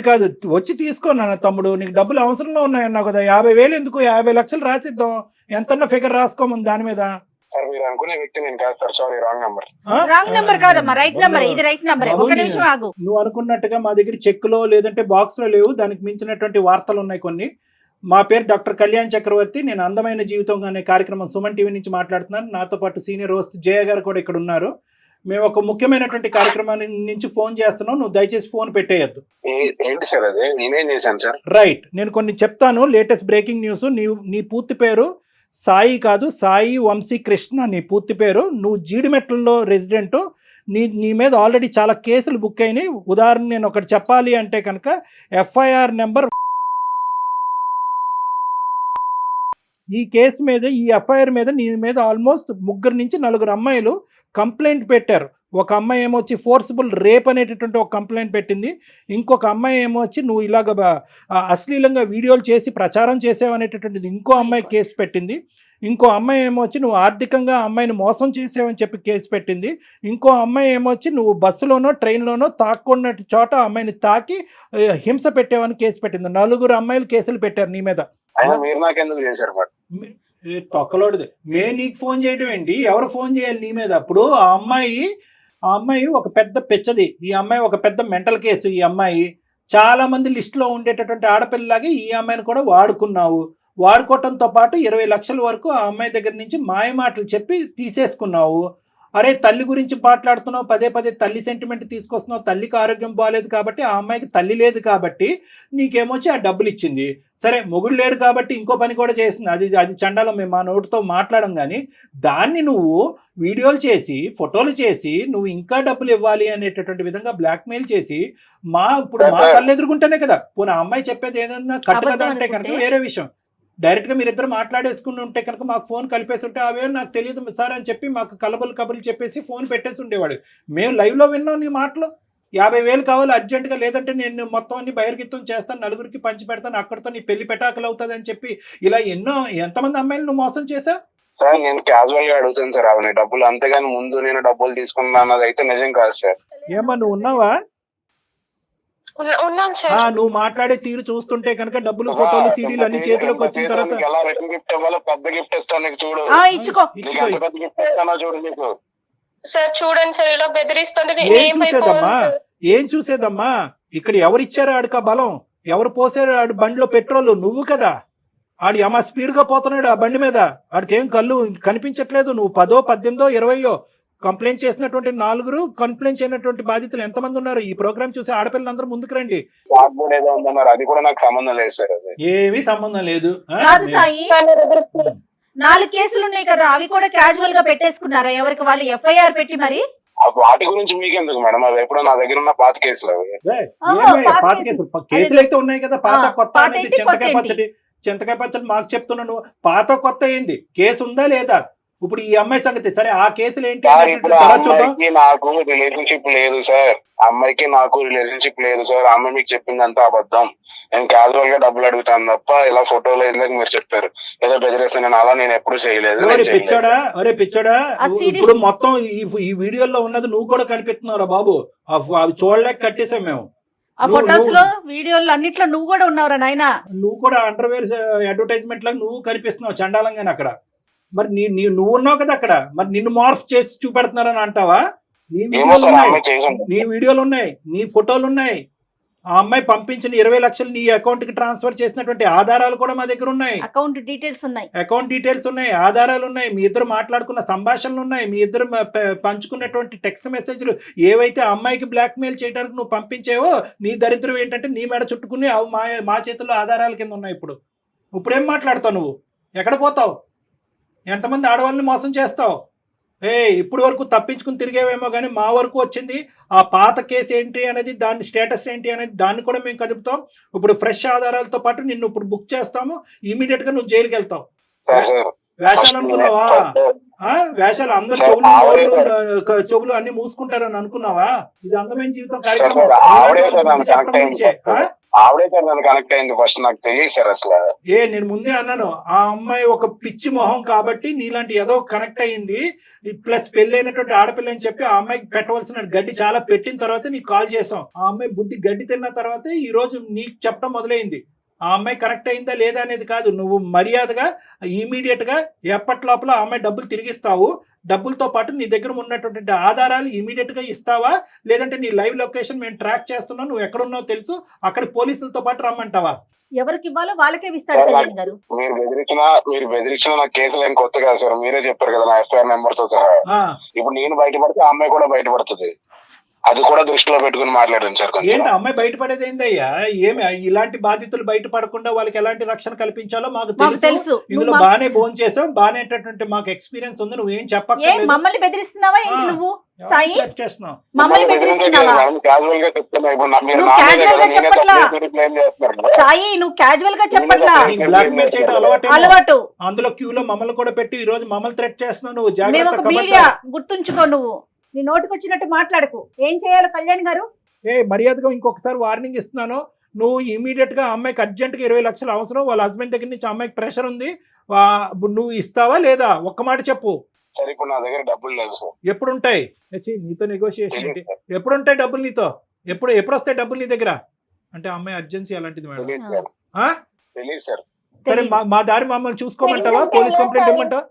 కాదు వచ్చి తీసుకోనా తమ్ముడు, నీకు డబ్బులు అవసరంలో ఉన్నాయన్నావు కదా, 50,000 ఎందుకు, 50 లక్షలు రాసిద్దాం, ఎంతన్నా ఫిగర్ రాసుకోమని దాని మీద. సార్ మీరు అనుకునే వ్యక్తి నేను కాదు sir, sorry wrong number. Wrong number కాదమ్మా, రైట్ నెంబర్, ఇది రైట్ నెంబర్. ఒక నిమిషం ఆగు. నువ్వు అనుకున్నట్టుగా మా దగ్గర చెక్కులో లేదంటే బాక్స్ లో లేవు, దానికి మించినటువంటి వార్తలు ఉన్నాయి కొన్ని. మా పేరు డాక్టర్ కళ్యాణ్ చక్రవర్తి, నేను అందమైన జీవితం అనే కార్యక్రమం సుమన్ టీవీ నుంచి మాట్లాడుతున్నాను. నాతో పాటు సీనియర్ హోస్ట్ జయ గారు కూడా ఇక్కడ ఉన్నారు. మేము ఒక ముఖ్యమైనటువంటి కార్యక్రమాన్ని నుంచి ఫోన్ చేస్తున్నాం, నువ్వు దయచేసి ఫోన్ పెట్టేయద్దు. ఏంటి సార్ అది, నేనేం చేశాను సార్? రైట్, నేను కొన్ని చెప్తాను, లేటెస్ట్ బ్రేకింగ్ న్యూస్. నీ పూర్తి పేరు సాయి కాదు, సాయి వంశీ కృష్ణ నీ పూర్తి పేరు. నువ్వు జీడిమెట్లలో రెసిడెంట్. నీ మీద ఆల్రెడీ చాలా కేసులు బుక్ అయినాయి. ఉదాహరణ నేను ఒకటి చెప్పాలి అంటే కనుక ఎఫ్ఐఆర్ నెంబర్, ఈ కేసు మీద, ఈ ఎఫ్ఐఆర్ మీద నీ మీద ఆల్మోస్ట్ 3 నుంచి 4 అమ్మాయిలు కంప్లైంట్ పెట్టారు. ఒక అమ్మాయి ఏమొచ్చి ఫోర్సిబుల్ రేప్ అనేటటువంటి ఒక కంప్లైంట్ పెట్టింది. ఇంకొక అమ్మాయి ఏమొచ్చి నువ్వు ఇలాగ అశ్లీలంగా వీడియోలు చేసి ప్రచారం చేసావు అనేటటువంటిది ఇంకో అమ్మాయి కేసు పెట్టింది. ఇంకో అమ్మాయి ఏమొచ్చి నువ్వు ఆర్థికంగా అమ్మాయిని మోసం చేసావని చెప్పి కేసు పెట్టింది. ఇంకో అమ్మాయి ఏమొచ్చి నువ్వు బస్సులోనో ట్రైన్లోనో తాక్కున్న చోట అమ్మాయిని తాకి హింస పెట్టావని కేసు పెట్టింది. 4 అమ్మాయిలు కేసులు పెట్టారు నీ మీద. అయినా మీరు నాకెందుకు చేశారు మరి? తొక్కలోడిది. నీకు ఫోన్ చేయడం ఏంటి, ఎవరు ఫోన్ చేయాలి నీ మీద? అప్పుడు ఆ అమ్మాయి ఒక పెద్ద పెచ్చది, ఈ అమ్మాయి ఒక పెద్ద మెంటల్ కేసు. ఈ అమ్మాయి చాలా మంది లిస్టులో ఉండేటటువంటి ఆడపిల్లలాగే ఈ అమ్మాయిని కూడా వాడుకున్నావు. వాడుకోవటంతో పాటు 20 లక్షల వరకు ఆ అమ్మాయి దగ్గర నుంచి మాయ మాటలు చెప్పి తీసేసుకున్నావు. అరే తల్లి గురించి మాట్లాడుతున్నావు, పదే తల్లి సెంటిమెంట్ తీసుకొస్తున్నావు. తల్లికి ఆరోగ్యం బాగాలేదు కాబట్టి, ఆ అమ్మాయికి తల్లి లేదు కాబట్టి నీకేమొచ్చి ఆ డబ్బులు ఇచ్చింది. సరే మొగుడు లేడు కాబట్టి ఇంకో పని కూడా చేసింది, అది చండాలం, మేము మా నోటితో మాట్లాడం. కానీ దాన్ని నువ్వు వీడియోలు చేసి ఫోటోలు చేసి నువ్వు ఇంకా డబ్బులు ఇవ్వాలి అనేటటువంటి విధంగా బ్లాక్మెయిల్ చేసి ఇప్పుడు మా కళ్ళు ఎదుర్కొంటేనే కదా. పోనీ ఆ అమ్మాయి చెప్పేది ఏదన్నా కట్టు కదా అంటే కనుక వేరే విషయం. డైరెక్ట్గా మీరిద్దరు మాట్లాడేసుకుని ఉంటే కనుక మాకు ఫోన్ కలిపేసి ఉంటే అవే నాకు తెలియదు సార్ అని చెప్పి మాకు కబుర్లు చెప్పేసి ఫోన్ పెట్టేసి ఉండేవాడు. మేము లైవ్లో విన్నాం నీ మాటలు. 50,000 కావాలి అర్జెంటుగా, లేదంటే నేను మొత్తం అన్ని బహిర్గతం చేస్తాను, 4కి పంచి పెడతాను, అక్కడితో నీ పెళ్లి పెటాకులు అవుతుంది అని చెప్పి ఇలా ఎంతమంది అమ్మాయిలు నువ్వు మోసం చేశావు? సార్ నేను క్యాజువల్ గా అడుగుతాను సార్ అవన్నీ డబ్బులు, అంతేగాని ముందు నేను డబ్బులు తీసుకున్నా అన్నది అయితే నిజం కాదు సార్. ఏమా నువ్వు ఉన్నావా? ఉన్నాను సార్. నువ్వు మాట్లాడే తీరు చూస్తుంటే కనుక డబ్బులు ఫోటోలు సీడీలు అన్ని చేతిలోకి వచ్చిన తర్వాత ఎలా రిటర్న్ గిఫ్ట్ ఇవ్వాలో పెద్ద గిఫ్ట్ ఇస్తాను నీకు, చూడు. ఇచ్చుకో. నీకు ఎంత పెద్ద గిఫ్ట్ ఇస్తానో చూడు నీకు. సార్ చూడండి సార్ ఇలా బెదిరిస్తుంటే ఏం చూసేదమ్మా? ఇక్కడ ఎవరిచ్చారో ఆడికి ఆ బలం, ఎవరు పోసారు ఆడు బండిలో పెట్రోల్? నువ్వు కదా. ఆడు ఏమా స్పీడ్ గా పోతున్నాడు ఆ బండి మీద, ఆడికి ఏం కళ్ళు కనిపించట్లేదు. నువ్వు 10, 18, 20 కంప్లైంట్ చేసినటువంటి 4 కంప్లైంట్ చేయనటువంటి బాధితులు ఎంతమంది ఉన్నారు? ఈ ప్రోగ్రామ్ చూసి ఆడపిల్లలందరూ ముందుకు రండి. అది కూడా నాకు సంబంధం లేదు సార్. అది ఏమీ సంబంధం లేదు. 4 కేసులు ఉన్నాయి కదా, అవి కూడా క్యాజువల్ గా పెట్టేసుకున్నారా ఎవరికి వాళ్ళు ఎఫ్ఐఆర్ పెట్టి? మరి వాటి గురించి మీకెందుకు మేడం? అవి ఎప్పుడో నా దగ్గర ఉన్న పాత కేసులు అవి. పాత కేసులు అయితే ఉన్నాయి కదా. పాత కొత్త అనేది చింతకాయ పచ్చడి మాకు చెప్తున్నాను. పాత కొత్త ఏంది? కేసు ఉందా లేదా? ఇప్పుడు ఈ అమ్మాయి సంగతి సరే, ఆ కేసులు ఏంటి? నాకు రిలేషన్షిప్ లేదు సార్, అమ్మాయికి నాకు రిలేషన్షిప్ లేదు సార్. అమ్మాయి మీకు చెప్పింది అంతా అబద్ధం. నేను క్యాజువల్ గా డబ్బులు అడుగుతాను తప్ప ఇలా ఫోటోలు ఎందుకు మీరు చెప్పారు ఏదో బెదిరేస్తాను, నేను అలా నేను ఎప్పుడు చేయలేదు. పిచ్చోడా, ఇప్పుడు మొత్తం ఈ వీడియోలో ఉన్నది నువ్వు కూడా కనిపిస్తున్నావురా బాబు. అవి చూడలేక కట్టేసాం మేము. ఆ ఫోటోస్ లో వీడియోలు అన్నిట్లో నువ్వు కూడా ఉన్నావురా నాయనా. నువ్వు కూడా అండర్వేర్ అడ్వర్టైజ్మెంట్ లాగా నువ్వు కనిపిస్తున్నావు చండాలంగానే అక్కడ. మరి నువ్వు ఉన్నావు కదా అక్కడ, మరి నిన్ను మార్ఫ్ చేసి చూపెడుతున్నారని అంటావా? నీ వీడియోలు ఉన్నాయి, నీ ఫోటోలు ఉన్నాయి. ఆ అమ్మాయి పంపించిన 20 లక్షలు నీ అకౌంట్ కి ట్రాన్స్ఫర్ చేసినటువంటి ఆధారాలు కూడా మా దగ్గర ఉన్నాయి. అకౌంట్ డీటెయిల్స్ ఉన్నాయి, ఆధారాలు ఉన్నాయి. మీ ఇద్దరు మాట్లాడుకున్న సంభాషణలు ఉన్నాయి, మీ ఇద్దరు పంచుకున్నటువంటి టెక్స్ట్ మెసేజ్లు ఏవైతే అమ్మాయికి బ్లాక్ మెయిల్ చేయడానికి నువ్వు పంపించేవో, నీ దరిద్రం ఏంటంటే నీ మెడ చుట్టుకుని అవి మా చేతుల్లో ఆధారాల కింద ఉన్నాయి. ఇప్పుడేం మాట్లాడతావు నువ్వు? ఎక్కడ పోతావు? ఎంతమంది ఆడవాళ్ళని మోసం చేస్తావు? ఇప్పటి వరకు తప్పించుకుని తిరిగేవేమో కానీ మా వరకు వచ్చింది ఆ పాత కేసు ఏంటి అనేది, దాని స్టేటస్ ఏంటి అనేది దాన్ని కూడా మేము కదుపుతాం. ఇప్పుడు ఫ్రెష్ ఆధారాలతో పాటు నిన్ను ఇప్పుడు బుక్ చేస్తాము, ఇమీడియట్ గా నువ్వు జైలుకి వెళ్తావు. వేషాలు అనుకున్నావా? వేషాలు అందరు చెవులు నోళ్ళు, చెవులు అన్ని మూసుకుంటారని అనుకున్నావా? ఇది అందమైన జీవితం కార్యక్రమం. ఆవిడే సార్ నన్ను కనెక్ట్ అయింది ఫస్ట్, నాకు తెలియదు సార్ అసలు. నేను ముందే అన్నాను, ఆ అమ్మాయి ఒక పిచ్చి మొహం కాబట్టి నీలాంటి ఏదో కనెక్ట్ అయ్యింది, ప్లస్ పెళ్ళైనటువంటి ఆడపిల్ల అని చెప్పి ఆ అమ్మాయికి పెట్టవలసిన గడ్డి చాలా పెట్టిన తర్వాత నీకు కాల్ చేసాం. ఆ అమ్మాయి బుద్ధి గడ్డి తిన్న తర్వాత ఈ రోజు నీకు చెప్పడం మొదలైంది. ఆ అమ్మాయి కరెక్ట్ అయిందా లేదా అనేది కాదు, నువ్వు మర్యాదగా ఇమీడియట్ గా ఎప్పటి లోపల ఆ అమ్మాయి డబ్బులు తిరిగిస్తావు, డబ్బులతో పాటు నీ దగ్గర ఉన్నటువంటి ఆధారాలు ఇమీడియట్ గా ఇస్తావా, లేదంటే నీ లైవ్ లొకేషన్ మేము ట్రాక్ చేస్తున్నావు, నువ్వు ఎక్కడున్నావు తెలుసు, అక్కడ పోలీసులతో పాటు రమ్మంటావా? ఎవరికి ఇవ్వాలో వాళ్ళకే ఇస్తాడు కళ్యాణ్ గారు. మీరు బెదిరించిన నా కేసులు ఏం కొత్త కాదు సార్, మీరే చెప్పారు కదా నా ఎఫ్ఐఆర్ నెంబర్ తో సహా. ఇప్పుడు నేను బయటపడితే ఆ అమ్మాయి కూడా బయటపడుతుంది, అది కూడా దృష్టిలో పెట్టుకుని మాట్లాడండి సార్. ఏంటి అమ్మాయి బయటపడేది ఏందయ్యా? ఏమి ఇలాంటి బాధితులు బయటపడకుండా వాళ్ళకి ఎలాంటి రక్షణ కల్పించాలో మాకు తెలుసు. ఇందులో బానే ఫోన్ చేసావు, బానేటటువంటి మాకు ఎక్స్పీరియన్స్ ఉంది, నువ్వేం చెప్పక్కర్లేదు. మమ్మల్ని బెదిరిస్తున్నావా ఏంటి నువ్వు సాయి? చేస్తున్నావు మమ్మల్ని బెదిరిస్తున్నావా? సాయి నువ్వు క్యాజువల్ గా చెప్పట్లా, బ్లాక్ మెయిల్ చేయడం అలవాటు. అందులో క్యూలో మమ్మల్ని కూడా పెట్టి ఈ రోజు మమ్మల్ని థ్రెట్ చేస్తున్నావు. నువ్వు జాగ్రత్త, మీడియా గుర్తుంచుకో, నువ్వు నీ నోటికి వచ్చినట్టు మాట్లాడకు. ఏం చేయాలి కళ్యాణ్ గారు? మర్యాదగా ఇంకొకసారి వార్నింగ్ ఇస్తున్నాను, నువ్వు ఇమీడియట్ గా అమ్మాయికి అర్జెంట్ గా 20 లక్షలు అవసరం, వాళ్ళ హస్బెండ్ దగ్గర నుంచి అమ్మాయికి ప్రెషర్ ఉంది, నువ్వు ఇస్తావా లేదా? ఒక్క మాట చెప్పు. సరే ఇప్పుడు నా దగ్గర డబ్బులు లేవు సార్. ఎప్పుడు ఉంటాయి నీతో నెగోషియేషన్? ఎప్పుడు ఉంటాయి డబ్బులు నీతో? ఎప్పుడు వస్తాయి డబ్బులు నీ దగ్గర? అంటే అమ్మాయి అర్జెన్సీ అలాంటిది మేడం. తెలియదు సార్. సరే మా దారి మమ్మల్ని చూసుకోమంటావా? పోలీస్ కంప్లైంట్ ఇవ్వమంటావా?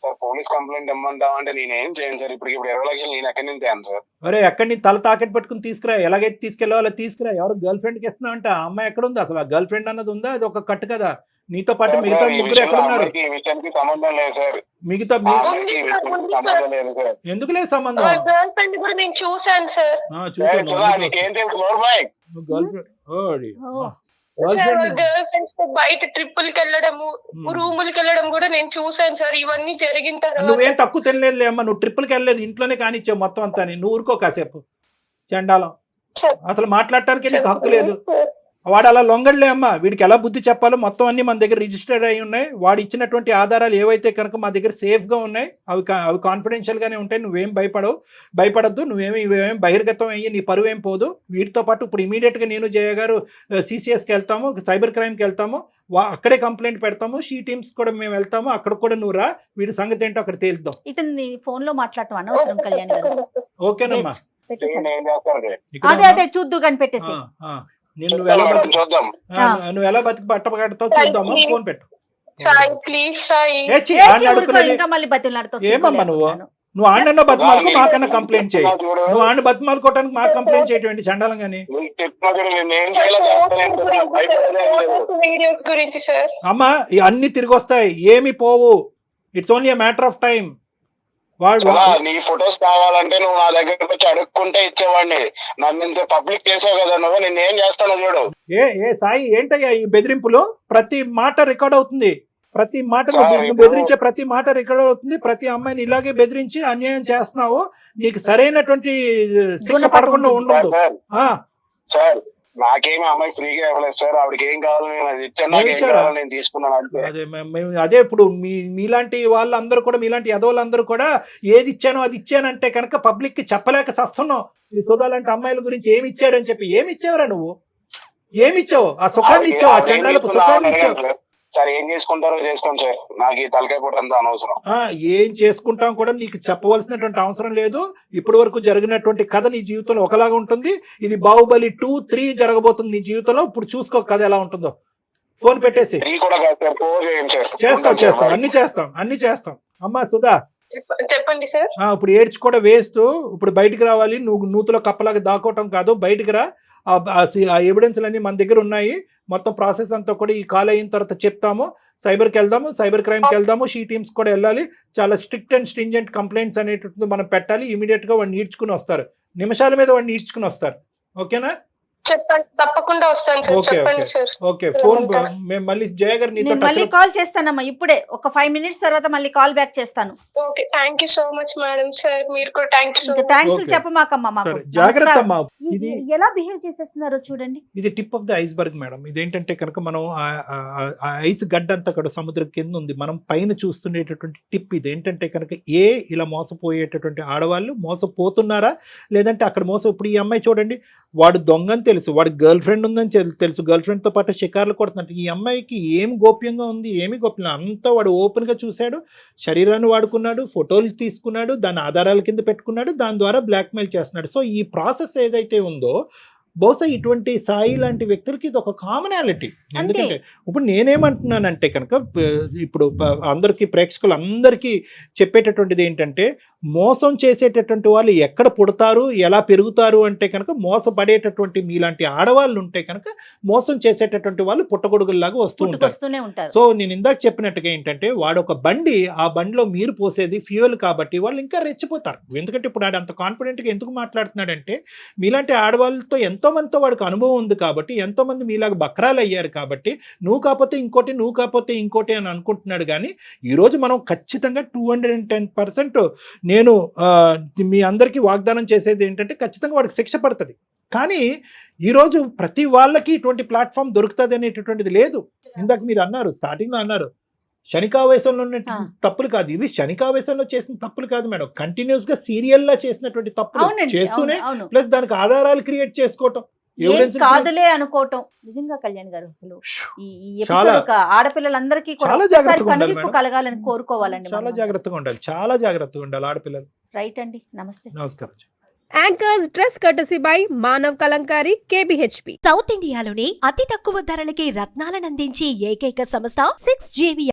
సార్ పోలీస్ కంప్లైంట్ ఇమ్మంటావా అంటే నేనేం చేయను సార్. ఇప్పుడు 20 లక్షలు నేను ఎక్కడి నుంచి తేను సార్? అరే ఎక్కడి నుంచి తల తాకెట్ పట్టుకుని తీసుకురా, ఎలాగైతే తీసుకెళ్ళాలో అలా తీసుకురా. ఎవరు గర్ల్ ఫ్రెండ్ కి ఇస్తున్నావు అంటే ఆ అమ్మాయి ఎక్కడ ఉంది అసలు? ఆ గర్ల్ ఫ్రెండ్ అన్నది ఉందా? అది ఒక కట్టు కదా. నీతో పాటు మిగతా ముగ్గురు ఎక్కడ ఉన్నారు? ఈ విషయానికి సంబంధం లేదు సార్. మిగతా సంబంధం లేదు సార్. ఎందుకు లేదు సంబంధం? గర్ల్ ఫ్రెండ్ కూడా నేను చూసాను సార్. గర్ల్ ఫ్రెండ్స్ తో బయట ట్రిప్పులకి వెళ్ళడము, రూములకి వెళ్ళడం కూడా నేను చూసాను సార్. ఇవన్నీ జరిగిన తర్వాత నువ్వేం తక్కువ తినలేదు అమ్మా, నువ్వు ట్రిప్పులకి వెళ్ళలేదు, ఇంట్లోనే కానిచ్చావు మొత్తం అంతా. నువ్వు ఊరుకో కాసేపు. చండాలం, అసలు మాట్లాడటానికి నీకు హక్కు లేదు. వాడు అలా లొంగడలే అమ్మా, వీడికి ఎలా బుద్ధి చెప్పాలో మొత్తం అన్ని మన దగ్గర రిజిస్టర్డ్ అయి ఉన్నాయి. వాడు ఇచ్చినటువంటి ఆధారాలు ఏవైతే కనుక మా దగ్గర సేఫ్ గా ఉన్నాయి, అవి కాన్ఫిడెన్షియల్ గానే ఉంటాయి. నువ్వేం భయపడద్దు, ఇవేం బహిర్గతం అయ్యి నీ పరువు ఏం పోదు. వీటితో పాటు ఇప్పుడు ఇమీడియట్ గా నేను జయ గారు CCS కి వెళ్తాము, సైబర్ క్రైమ్ కి వెళ్తాము, అక్కడే కంప్లైంట్ పెడతాము. షీ టీమ్స్ కూడా మేము వెళ్తాము, అక్కడ కూడా నువ్వు రా, వీడి సంగతి ఏంటో అక్కడ తేలుద్దాం. ఇతను ఫోన్ లో మాట్లాడటం అనవసరం కళ్యాణ్ గారు. ఓకేనమ్మా, అదే చూద్దు కానీ పెట్టేసి నువ్వు ఎలా బతికి పట్టబడతావు చూద్దామా. ఫోన్ పెట్టు. ఏమమ్మా నువ్వు ఆడన్నా బతిమాలకు మాకన్నా కంప్లైంట్ చేయి. నువ్వు ఆడిని బతిమాలుకోవడానికి మాకు కంప్లైంట్ చేయటువంటి చండాలం గానీ. అమ్మా అన్ని తిరిగి వస్తాయి, ఏమి పోవు. It's only matter of time. నీ ఫొటోస్ కావాలంటే నువ్వు నా దగ్గరకు వచ్చి అడుక్కుంటే ఇచ్చేవాడిని. నన్ను ఇంత పబ్లిక్ చేసావు కదా నువ్వు, నేను ఏం చేస్తాను చూడు. సాయి ఏంటయ్యా ఈ బెదిరింపులు? ప్రతి మాట రికార్డ్ అవుతుంది, ప్రతి మాట బెదిరించే ప్రతి మాట రికార్డ్ అవుతుంది. ప్రతి అమ్మాయిని ఇలాగే బెదిరించి అన్యాయం చేస్తున్నావు. నీకు సరైనటువంటి శిక్ష పడకుండా ఉండదు సార్. నాకేమి అమ్మాయి ఫ్రీగా ఇవ్వలేదు సార్, ఆవిడకి ఏం కావాలి నేను అది ఇచ్చాను, నేను తీసుకున్నాను. అదే ఇప్పుడు మీలాంటి వాళ్ళందరూ కూడా, మీలాంటి యదవులందరూ కూడా ఏది ఇచ్చానో అది ఇచ్చానంటే కనుక పబ్లిక్ కి చెప్పలేక సస్తున్నావు. ఈ సుధాలాంటి అమ్మాయిల గురించి ఏమి ఇచ్చాడు అని చెప్పి. ఏమి ఇచ్చావురా నువ్వు? ఏమిచ్చావు? ఆ సుఖాన్ని ఇచ్చావు, ఆ చండాలపు సుఖాన్ని ఇచ్చావు. సార్ ఏం చేసుకుంటారో చేసుకోండి సార్, నాకు ఈ తలకాయ కూడా అంత అనవసరం. ఏం చేసుకుంటాం కూడా నీకు చెప్పవలసినటువంటి అవసరం లేదు. ఇప్పటి వరకు జరిగినటువంటి కథ నీ జీవితంలో ఒకలాగా ఉంటుంది. ఇది బాహుబలి 2, 3 జరగబోతుంది నీ జీవితంలో. ఇప్పుడు చూసుకో కథ ఎలా ఉంటుందో. ఫోన్ పెట్టేసి చేస్తాం, అన్ని చేస్తాం. అమ్మా సుధా చెప్పండి సార్. ఇప్పుడు ఏడ్చి కూడా వేస్తూ ఇప్పుడు బయటికి రావాలి. నువ్వు నూతులో కప్పలాగా దాక్కోవటం కాదు, బయటికి రా. ఆ ఎవిడెన్స్లు అన్ని మన దగ్గర ఉన్నాయి. మొత్తం ప్రాసెస్ అంతా కూడా ఈ కాల్ అయిన తర్వాత చెప్తాము. సైబర్కి వెళ్దాము, సైబర్ క్రైమ్కి వెళ్దాము, షీ టీమ్స్ కూడా వెళ్ళాలి. చాలా స్ట్రిక్ట్ అండ్ స్ట్రింజెంట్ కంప్లైంట్స్ అనేటువంటిది మనం పెట్టాలి. ఇమీడియట్ గా వాడిని ఈడ్చుకుని వస్తారు, నిమిషాల మీద వాడిని ఈడ్చుకుని వస్తారు. ఓకేనా? చెప్పండి, తప్పకుండా వస్తాను సార్. చెప్పండి సార్. ఓకే, ఫోన్ మేము మళ్ళీ జయ గారు నీతో మళ్ళీ కాల్ చేస్తానమ్మా. ఇప్పుడే ఒక 5 minutes తర్వాత మళ్ళీ కాల్ బ్యాక్ చేస్తాను. Okay, thank you so much madam. Sir మీరు కూడా థ్యాంక్స్ చెప్పమాకమ్మా మాకు. జాగ్రత్త అమ్మా. ఇది ఎలా బిహేవ్ చేసేస్తున్నారో చూడండి. ఇది tip of the iceberg madam. ఇదేంటంటే కనుక మనం ఆ ఐస్ గడ్డ అంతా కూడా సముద్రం కింద ఉంది, మనం పైన చూస్తుండేటటువంటి టిప్ ఇది. ఏంటంటే కనుక ఇలా మోసపోయేటటువంటి ఆడవాళ్ళు మోసపోతున్నారా లేదంటే అక్కడ ఇప్పుడు ఈ అమ్మాయి చూడండి, వాడు దొంగని తెలుసు, వాడు గర్ల్ ఫ్రెండ్ ఉందని తెలుసు, గర్ల్ ఫ్రెండ్ తో పాటు షికార్లు కొడుతున్నట్టు. ఈ అమ్మాయికి ఏం గోప్యంగా ఉంది, ఏమి గోప్యం అంతా వాడు ఓపెన్ గా చూశాడు, శరీరాన్ని వాడుకున్నాడు, ఫోటోలు తీసుకున్నాడు, దాని ఆధారాల కింద పెట్టుకున్నాడు, దాని ద్వారా బ్లాక్మెయిల్ చేస్తున్నాడు. సో ఈ ప్రాసెస్ ఏదైతే ఉందో బహుశా ఇటువంటి సాయి లాంటి వ్యక్తులకి ఇది ఒక కామనాలిటీ. ఎందుకంటే ఇప్పుడు నేనేమంటున్నానంటే కనుక ఇప్పుడు అందరికీ ప్రేక్షకులు అందరికీ చెప్పేటటువంటిది ఏంటంటే, మోసం చేసేటటువంటి వాళ్ళు ఎక్కడ పుడతారు ఎలా పెరుగుతారు అంటే కనుక మోసపడేటటువంటి మీలాంటి ఆడవాళ్ళు ఉంటే కనుక మోసం చేసేటటువంటి వాళ్ళు పుట్టగొడుగుల్లాగా వస్తూనే ఉంటారు. సో నేను ఇందాక చెప్పినట్టుగా ఏంటంటే, వాడు ఒక బండి, ఆ బండిలో మీరు పోసేది ఫ్యూయల్ కాబట్టి వాళ్ళు ఇంకా రెచ్చిపోతారు. ఎందుకంటే ఇప్పుడు వాడు అంత కాన్ఫిడెంట్గా ఎందుకు మాట్లాడుతున్నాడంటే, మీలాంటి ఆడవాళ్ళతో ఎంతో మందితో వాడికి అనుభవం ఉంది కాబట్టి, ఎంతో మంది మీలాగా బక్రాలు అయ్యారు కాబట్టి, నువ్వు కాకపోతే ఇంకోటి, నువ్వు కాకపోతే ఇంకోటి అని అనుకుంటున్నాడు. కానీ ఈరోజు మనం ఖచ్చితంగా 210% నేను మీ అందరికీ వాగ్దానం చేసేది ఏంటంటే, ఖచ్చితంగా వాడికి శిక్ష పడుతుంది. కానీ ఈరోజు ప్రతి వాళ్ళకి ఇటువంటి ప్లాట్ఫామ్ దొరుకుతుంది అనేటటువంటిది లేదు. ఇందాక మీరు అన్నారు, స్టార్టింగ్ లో అన్నారు శనికావేశంలో ఉన్న తప్పులు కాదు ఇవి, శనికావేశంలో చేసిన తప్పులు కాదు మేడం, కంటిన్యూస్ గా సీరియల్ లా చేసినటువంటి తప్పులు చేస్తూనే ప్లస్ దానికి ఆధారాలు క్రియేట్ చేసుకోవటం, కాదులే అనుకోవటం. నిజంగా కళ్యాణ్ గారు అసలు ఈ ఎపిసోడ్ ఒక ఆడపిల్లలందరికీ కూడా కలగాలని కోరుకోవాలండి. చాలా జాగ్రత్తగా ఉండాలి, చాలా జాగ్రత్తగా ఉండాలి ఆడపిల్లలు. రైట్ అండి, నమస్తే. నమస్కారం. Anchors dress courtesy by Manav Kalamkari KBHP. South ఇండియాలోని అతి తక్కువ ధరలకి రత్నాలను అందించే ఏకైక సంస్థ 6JV.